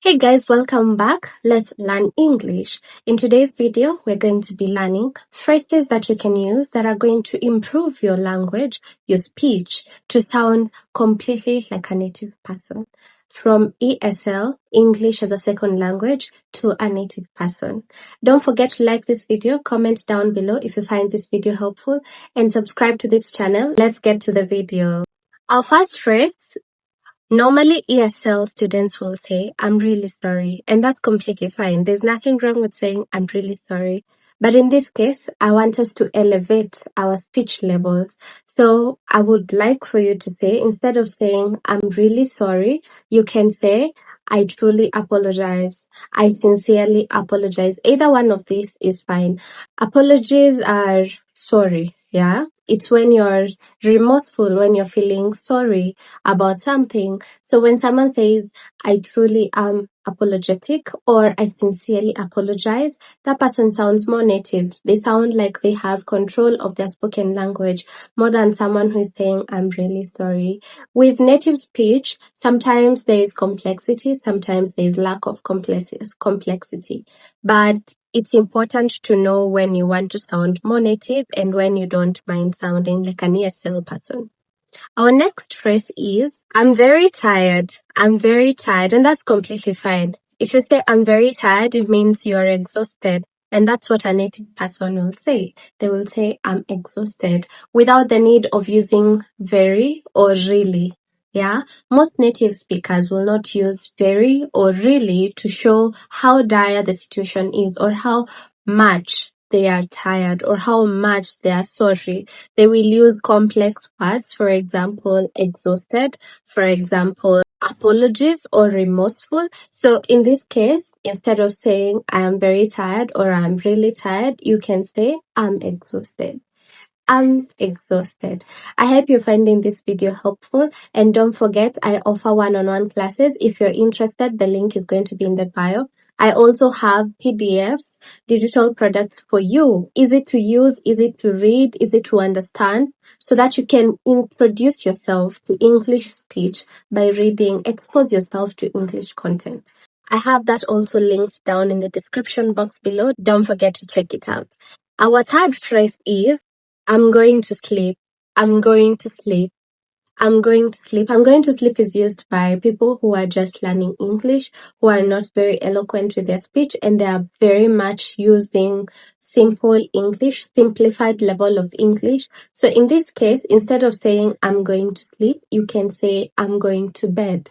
Hey guys, welcome back. Let's learn English. In today's video, we're going to be learning phrases that you can use that are going to improve your language, your speech, to sound completely like a native person. From ESL, English as a second language, to a native person. Don't forget to like this video, comment down below if you find this video helpful, and subscribe to this channel. Let's get to the video. Our first phrase, normally, ESL students will say, I'm really sorry, and that's completely fine. There's nothing wrong with saying, I'm really sorry. But in this case, I want us to elevate our speech levels. So I would like for you to say, instead of saying, I'm really sorry, you can say, I truly apologize. I sincerely apologize. Either one of these is fine. Apologies are sorry, yeah? It's when you're remorseful, when you're feeling sorry about something. So when someone says, I truly am apologetic or I sincerely apologize, that person sounds more native. They sound like they have control of their spoken language more than someone who is saying, I'm really sorry. With native speech, sometimes there is complexity, sometimes there is lack of complexity. But it's important to know when you want to sound more native and when you don't mind sounding like an ESL person. Our next phrase is, I'm very tired. I'm very tired. And that's completely fine. If you say, I'm very tired, it means you're exhausted. And that's what a native person will say. They will say, I'm exhausted, without the need of using very or really. Yeah, most native speakers will not use very or really to show how dire the situation is or how much they are tired or how much they are sorry. They will use complex words, for example, exhausted, for example, apologies or remorseful. So in this case, instead of saying I am very tired or I'm really tired, you can say I'm exhausted. I'm exhausted. I hope you're finding this video helpful, and don't forget I offer one-on-one classes. If you're interested, the link is going to be in the bio. I also have PDFs, digital products for you, easy to use, easy to read, easy to understand, so that you can introduce yourself to English speech by reading, expose yourself to English content. I have that also linked down in the description box below. Don't forget to check it out. Our third phrase is, I'm going to sleep. I'm going to sleep. I'm going to sleep. I'm going to sleep is used by people who are just learning English, who are not very eloquent with their speech, and they are very much using simple English, simplified level of English. So in this case, instead of saying I'm going to sleep, you can say I'm going to bed.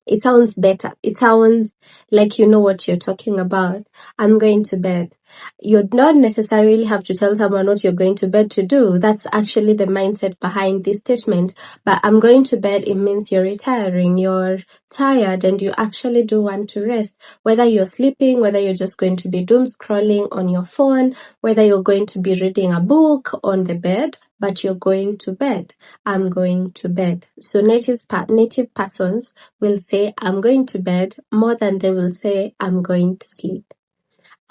It sounds better. It sounds like you know what you're talking about. I'm going to bed. You don't necessarily have to tell someone what you're going to bed to do. That's actually the mindset behind this statement. But I'm going to bed, it means you're retiring, you're tired, and you actually do want to rest. Whether you're sleeping, whether you're just going to be doom scrolling on your phone, whether you're going to be reading a book on the bed, but you're going to bed. I'm going to bed. So native persons will say I'm going to bed more than they will say I'm going to sleep.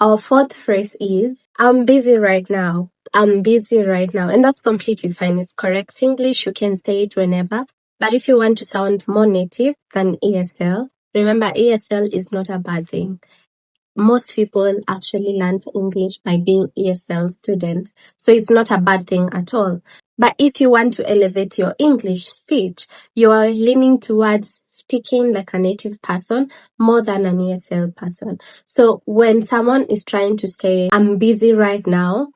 Our fourth phrase is I'm busy right now. I'm busy right now. And that's completely fine. It's correct English. You can say it whenever. But if you want to sound more native than ESL, remember ESL is not a bad thing. Most people actually learn English by being ESL students, so it's not a bad thing at all. But if you want to elevate your English speech, you are leaning towards speaking like a native person more than an ESL person. So when someone is trying to say, I'm busy right now,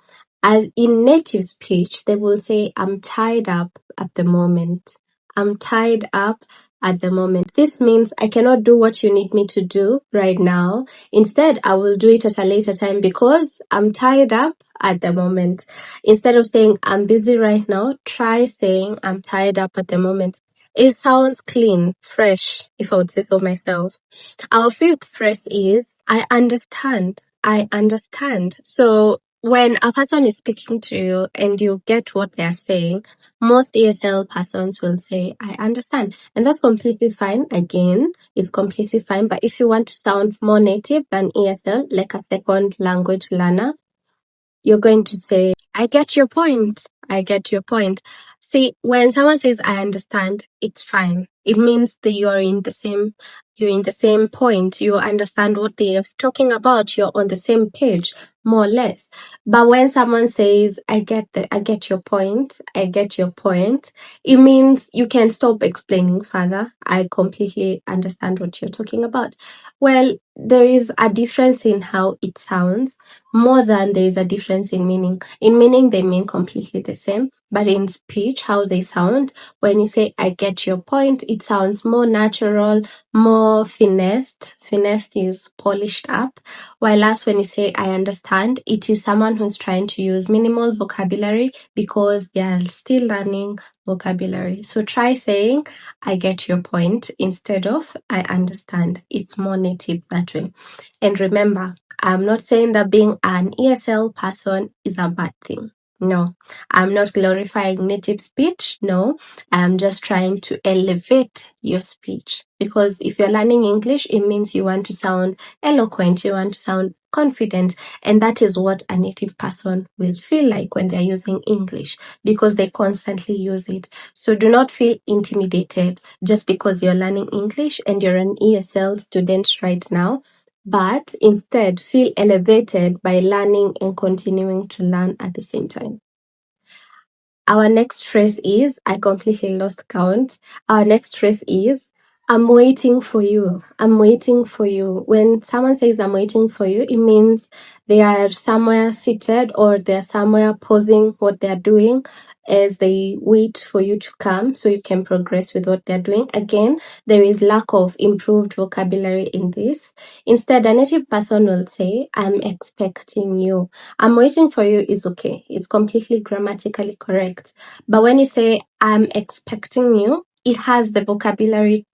as in native speech, they will say, I'm tied up at the moment. I'm tied up at the moment. This means I cannot do what you need me to do right now. Instead, I will do it at a later time because I'm tied up at the moment. Instead of saying I'm busy right now, try saying I'm tied up at the moment. It sounds clean, fresh, if I would say so myself. Our fifth phrase is I understand. I understand. So when a person is speaking to you and you get what they're saying, most ESL persons will say, I understand. And that's completely fine. Again, it's completely fine. But if you want to sound more native than ESL, like a second language learner, you're going to say, I get your point. I get your point. See, when someone says, I understand, it's fine. It means that you're you're in the same point, you understand what they're talking about, you're on the same page, more or less. But when someone says, I get your point, I get your point, it means you can stop explaining further. I completely understand what you're talking about. Well, there is a difference in how it sounds more than there is a difference in meaning. In meaning, they mean completely the same, but in speech, how they sound, when you say, I get your point, it sounds more natural, more finessed. Finessed is polished up. While as when you say, I understand, it is someone who's trying to use minimal vocabulary because they are still learning vocabulary. So try saying, I get your point instead of I understand. It's more native that way. And remember, I'm not saying that being an ESL person is a bad thing. No, I'm not glorifying native speech. No, I'm just trying to elevate your speech. Because if you're learning English, it means you want to sound eloquent, you want to sound confident. And that is what a native person will feel like when they're using English, because they constantly use it. So do not feel intimidated just because you're learning English and you're an ESL student right now. But instead, feel elevated by learning and continuing to learn at the same time. Our next phrase is, I completely lost count. Our next phrase is, I'm waiting for you. I'm waiting for you. When someone says I'm waiting for you, it means they are somewhere seated or they're somewhere pausing what they're doing as they wait for you to come so you can progress with what they're doing. Again, there is lack of improved vocabulary in this. Instead, a native person will say, I'm expecting you. I'm waiting for you is okay. It's completely grammatically correct. But when you say, I'm expecting you, it has the vocabulary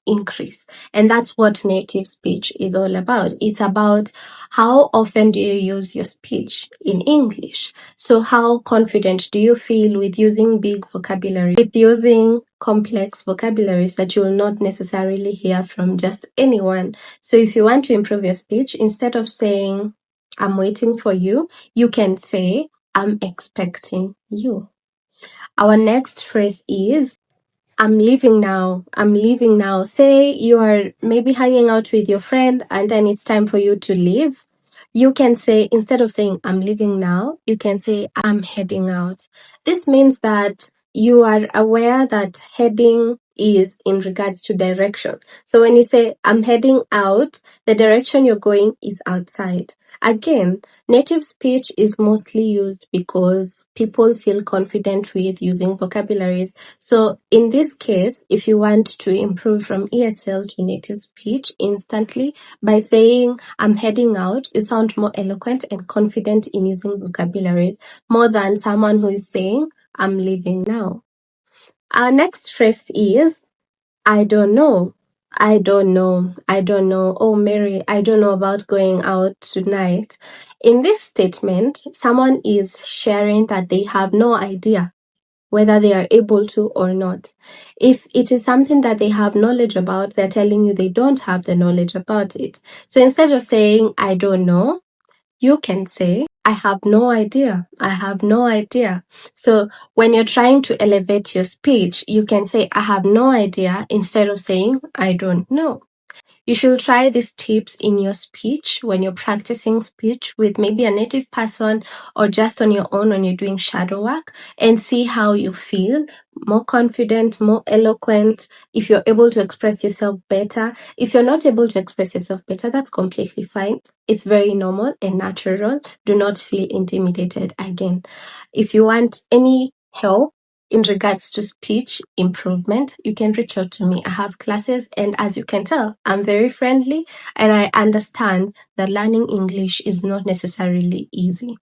increase. And that's what native speech is all about. It's about how often do you use your speech in English? So how confident do you feel with using big vocabulary, with using complex vocabularies that you will not necessarily hear from just anyone? So if you want to improve your speech, instead of saying, I'm waiting for you, you can say, I'm expecting you. Our next phrase is, I'm leaving now. I'm leaving now. Say you are maybe hanging out with your friend and then it's time for you to leave. You can say, instead of saying, I'm leaving now, you can say, I'm heading out. This means that you are aware that heading is in regards to direction. So when you say, I'm heading out, the direction you're going is outside. Again, native speech is mostly used because people feel confident with using vocabularies. So in this case, if you want to improve from ESL to native speech instantly, by saying, I'm heading out, you sound more eloquent and confident in using vocabularies more than someone who is saying, I'm leaving now. Our next phrase is, I don't know. I don't know. I don't know. Oh, Mary, I don't know about going out tonight. In this statement, someone is sharing that they have no idea whether they are able to or not. If it is something that they have knowledge about, they're telling you they don't have the knowledge about it. So instead of saying, I don't know, you can say, I have no idea. I have no idea. So when you're trying to elevate your speech, you can say, I have no idea instead of saying, I don't know. You should try these tips in your speech when you're practicing speech with maybe a native person or just on your own when you're doing shadow work, and see how you feel more confident, more eloquent, if you're able to express yourself better. If you're not able to express yourself better, that's completely fine. It's very normal and natural. Do not feel intimidated again. If you want any help in regards to speech improvement, you can reach out to me. I have classes, and as you can tell, I'm very friendly and I understand that learning English is not necessarily easy.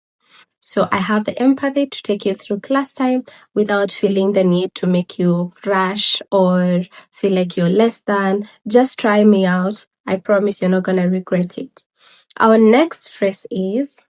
So I have the empathy to take you through class time without feeling the need to make you rush or feel like you're less than. Just try me out. I promise you're not going to regret it. Our next phrase is,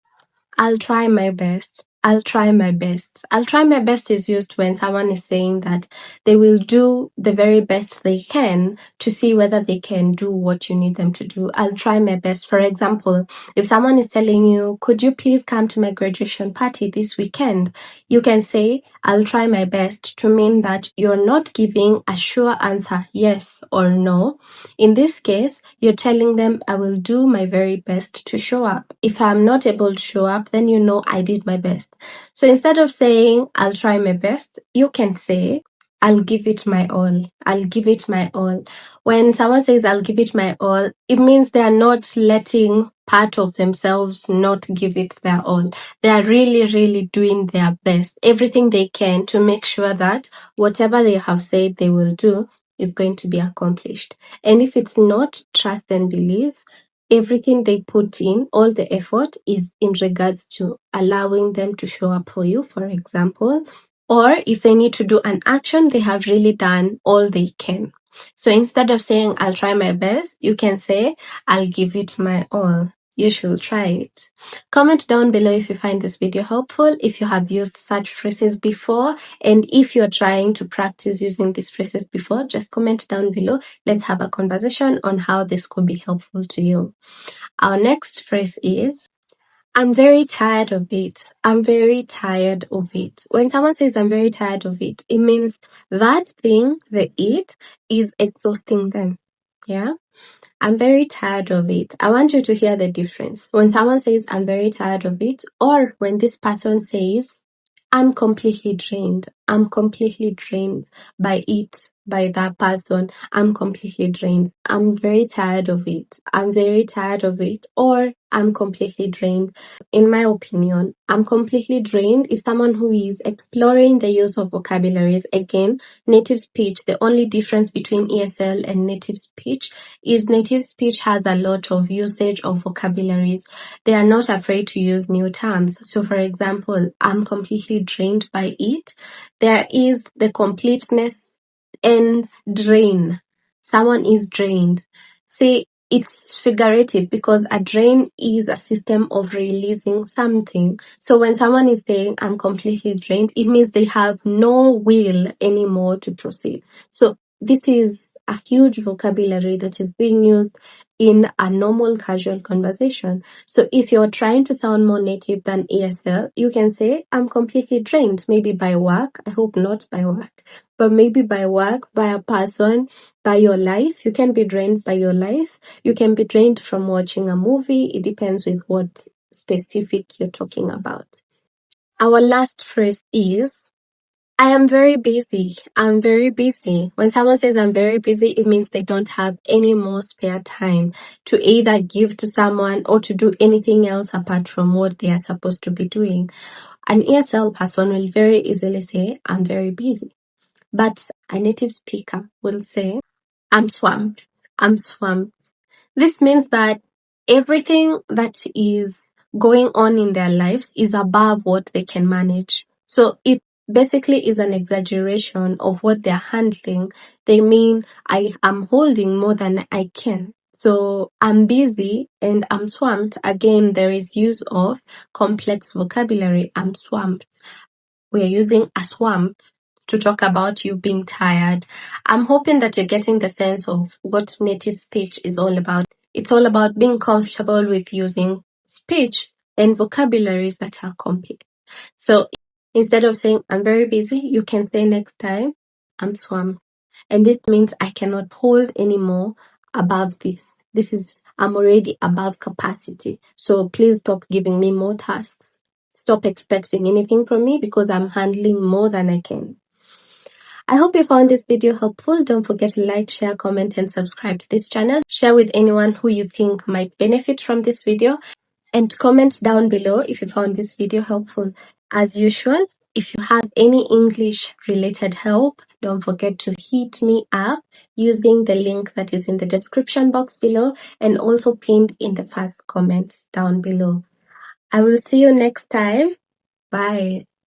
I'll try my best. I'll try my best. I'll try my best is used when someone is saying that they will do the very best they can to see whether they can do what you need them to do. I'll try my best. For example, if someone is telling you, could you please come to my graduation party this weekend? You can say, I'll try my best, to mean that you're not giving a sure answer, yes or no. In this case, you're telling them, I will do my very best to show up. If I'm not able to show up, then you know I did my best. So instead of saying, I'll try my best, you can say, I'll give it my all. I'll give it my all. When someone says, I'll give it my all, it means they are not letting part of themselves not give it their all. They are really, really doing their best, everything they can to make sure that whatever they have said they will do is going to be accomplished. And if it's not, trust and believe, everything they put in, all the effort is in regards to allowing them to show up for you, for example. Or if they need to do an action, they have really done all they can. So instead of saying, I'll try my best, you can say, I'll give it my all. You should try it. Comment down below if you find this video helpful, if you have used such phrases before, and if you're trying to practice using these phrases before, just comment down below. Let's have a conversation on how this could be helpful to you. Our next phrase is, I'm very tired of it. I'm very tired of it. When someone says I'm very tired of it, it means that thing, the it, is exhausting them. Yeah? I'm very tired of it. I want you to hear the difference. When someone says I'm very tired of it, or when this person says I'm completely drained. I'm completely drained by it, by that person. I'm completely drained. I'm very tired of it. I'm very tired of it. Or I'm completely drained. In my opinion, I'm completely drained is someone who is exploring the use of vocabularies. Again, native speech, the only difference between ESL and native speech is native speech has a lot of usage of vocabularies. They are not afraid to use new terms. So for example, I'm completely drained by it. There is the completeness and drain. Someone is drained. Say it's figurative because a drain is a system of releasing something. So when someone is saying I'm completely drained, it means they have no will anymore to proceed. So this is a huge vocabulary that is being used in a normal casual conversation. So if you're trying to sound more native than ESL, you can say, I'm completely drained, maybe by work. I hope not by work, but maybe by work, by a person, by your life. You can be drained by your life. You can be drained from watching a movie. It depends with what specific you're talking about. Our last phrase is, I am very busy. I'm very busy. When someone says I'm very busy, it means they don't have any more spare time to either give to someone or to do anything else apart from what they are supposed to be doing. An ESL person will very easily say, I'm very busy. But a native speaker will say, I'm swamped. I'm swamped. This means that everything that is going on in their lives is above what they can manage. So it basically is an exaggeration of what they're handling. They mean I am holding more than I can. So I'm busy and I'm swamped. Again, there is use of complex vocabulary. I'm swamped. We are using a swamp to talk about you being tired. I'm hoping that you're getting the sense of what native speech is all about. It's all about being comfortable with using speech and vocabularies that are complex. So instead of saying, I'm very busy, you can say next time, I'm swamped. And it means I cannot hold anymore above this. I'm already above capacity. So please stop giving me more tasks. Stop expecting anything from me because I'm handling more than I can. I hope you found this video helpful. Don't forget to like, share, comment, and subscribe to this channel. Share with anyone who you think might benefit from this video. And comment down below if you found this video helpful. As usual, if you have any English related help, don't forget to hit me up using the link that is in the description box below and also pinned in the first comment down below. I will see you next time. Bye.